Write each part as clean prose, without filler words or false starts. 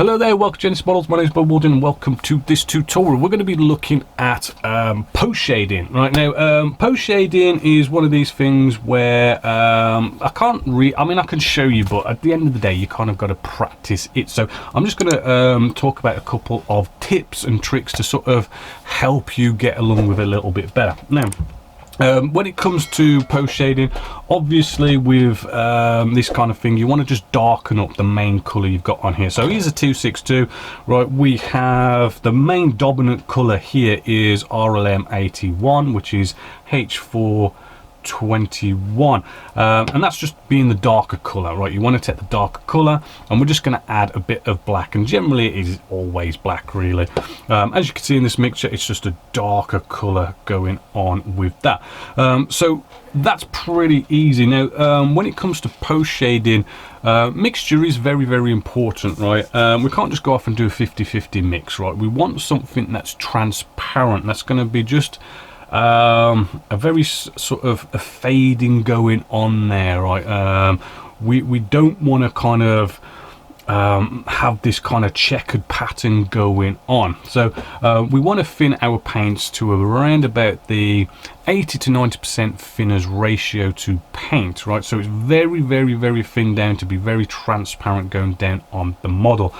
Hello there, welcome to Genesis Models. My name is Bob Walden and welcome to this tutorial. We're going to be looking at post shading right now. Post shading is one of these things where I can show you, but at the end of the day you kind of got to practice it. So I'm just going to talk about a couple of tips and tricks to sort of help you get along with it a little bit better. Now, when it comes to post shading, obviously with this kind of thing, you want to just darken up the main color you've got on here. So here's a 262, right? We have the main dominant color here is RLM 81, which is H421, and that's just being the darker color, right? You want to take the darker color and we're just going to add a bit of black, and generally it is always black really. As you can see in this mixture, it's just a darker color going on with that. So that's pretty easy. Now when it comes to post shading, mixture is very important, right? We can't just go off and do a 50-50 mix, right? We want something that's transparent, that's going to be just a very sort of a fading going on there, right? We don't want to kind of have this kind of checkered pattern going on. So we want to thin our paints to around about the 80 to 90% thinners ratio to paint, right? So it's very thin down to be very transparent going down on the model.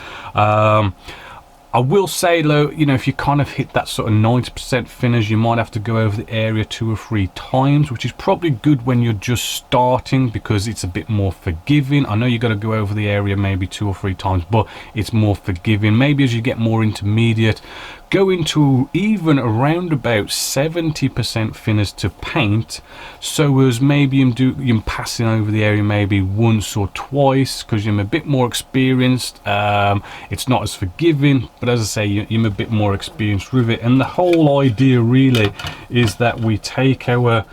I will say though, you know, if you kind of hit that sort of 90% thinners, you might have to go over the area 2 or 3 times, which is probably good when you're just starting because it's a bit more forgiving. I know you got to go over the area maybe 2 or 3 times, but it's more forgiving. Maybe as you get more intermediate, go into even around about 70% thinners to paint, so as maybe you're passing over the area maybe once or twice because you're a bit more experienced. It's not as forgiving, but as I say, you're a bit more experienced with it. And the whole idea really is that we take our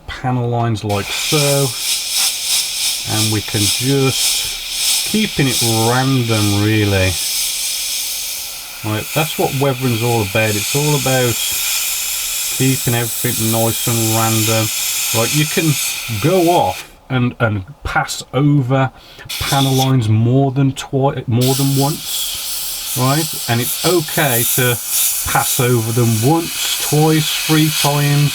panel lines like so, and we can just keeping it random really. Right, that's what weathering's all about. It's all about keeping everything nice and random. Right, you can go off and pass over panel lines more than once, right? And it's okay to pass over them once, twice, 3 times,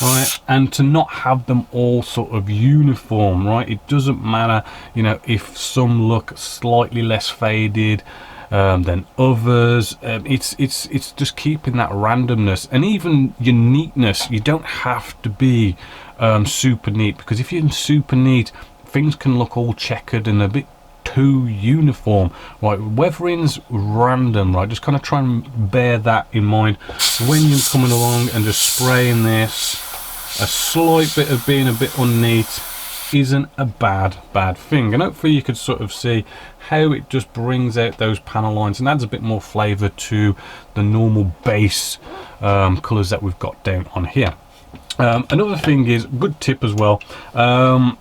right? And to not have them all sort of uniform, right? It doesn't matter, you know, if some look slightly less faded than others. It's just keeping that randomness and even your neatness. You don't have to be super neat, because if you're super neat, things can look all checkered and a bit too uniform, right? Weathering's random, right? Just kind of try and bear that in mind when you're coming along and just spraying this. A slight bit of being a bit unneat isn't a bad thing, and hopefully you could sort of see how it just brings out those panel lines and adds a bit more flavor to the normal base colors that we've got down on here. Another thing is, good tip as well,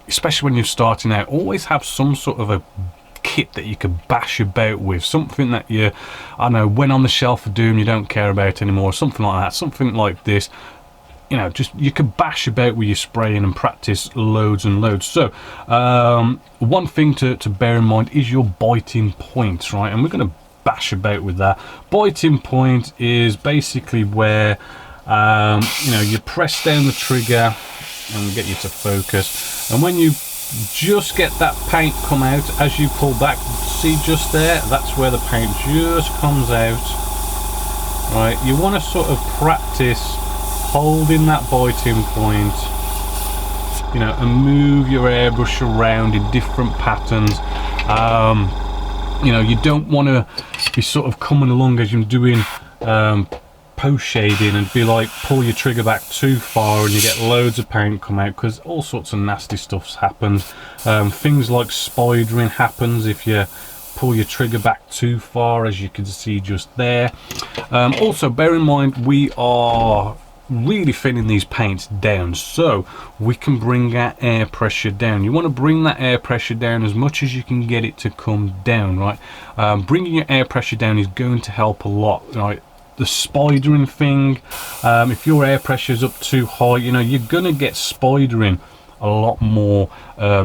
especially when you're starting out, always have some sort of a kit that you can bash about with, something that you, I don't know, went on the shelf of doom you don't care about anymore, something like that, something like this. You know, just you can bash about with your spraying and practice loads and loads. So one thing to bear in mind is your biting point, right? And we're going to bash about with that. Biting point is basically where you know, you press down the trigger and get you to focus, and when you just get that paint come out, as you pull back, see just there, that's where the paint just comes out, right? You want to sort of practice holding that biting point, you know, and move your airbrush around in different patterns. You know, you don't want to be sort of coming along as you're doing post shading and be like, pull your trigger back too far and you get loads of paint come out, because all sorts of nasty stuff's happened. Things like spidering happens if you pull your trigger back too far, as you can see just there. Also bear in mind, we are really thinning these paints down so we can bring our air pressure down. You want to bring that air pressure down as much as you can get it to come down, right? Bringing your air pressure down is going to help a lot, right? The spidering thing, if your air pressure is up too high, you know, you're gonna get spidering a lot more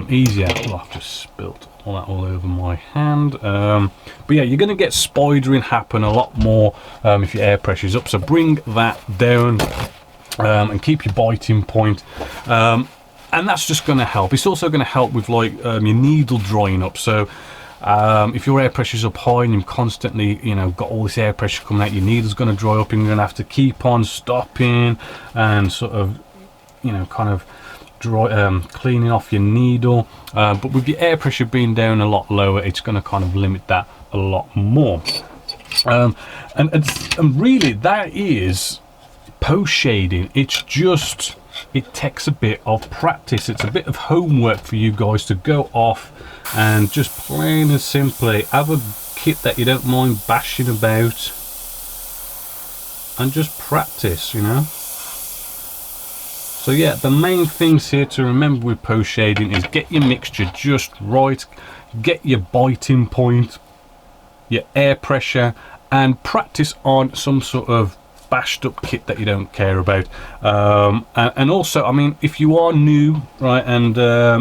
easier. Oh, I've just spilt all that all over my hand. But yeah, you're going to get spidering happen a lot more if your air pressure is up, so bring that down and keep your biting point, and that's just going to help. It's also going to help with like your needle drying up. So if your air pressure is up high and you've constantly, you know, got all this air pressure coming out, your needle's going to dry up, and you're going to have to keep on stopping and sort of, you know, kind of dry, cleaning off your needle. But with your air pressure being down a lot lower, it's going to kind of limit that a lot more. And really, that is post shading. It's just, it takes a bit of practice. It's a bit of homework for you guys to go off and just plain and simply have a kit that you don't mind bashing about and just practice, you know. So yeah, the main things here to remember with post shading is get your mixture just right, get your biting point, your air pressure, and practice on some sort of bashed up kit that you don't care about. And also, I mean, if you are new, right, and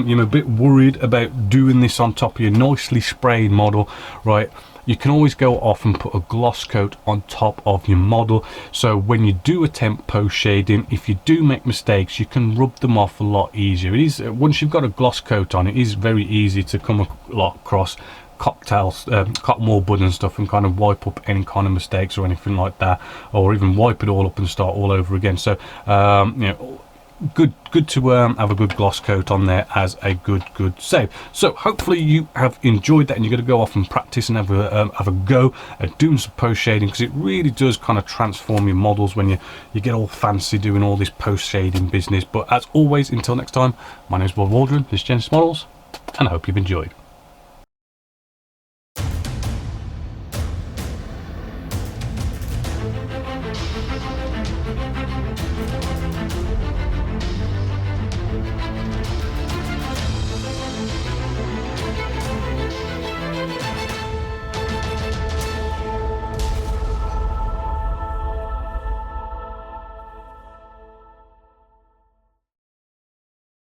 you're a bit worried about doing this on top of your nicely sprayed model, right, you can always go off and put a gloss coat on top of your model, so when you do attempt post shading, if you do make mistakes, you can rub them off a lot easier. It is, once you've got a gloss coat on, it is very easy to come across cocktails, cotton wool bud and stuff, and kind of wipe up any kind of mistakes or anything like that, or even wipe it all up and start all over again. So you know, good to have a good gloss coat on there as a good save. So hopefully you have enjoyed that, and you're going to go off and practice and have a go at doing some post shading, because it really does kind of transform your models when you get all fancy doing all this post shading business. But as always, until next time, my name is Bob Waldron, this is Genesis Models, and I hope you've enjoyed.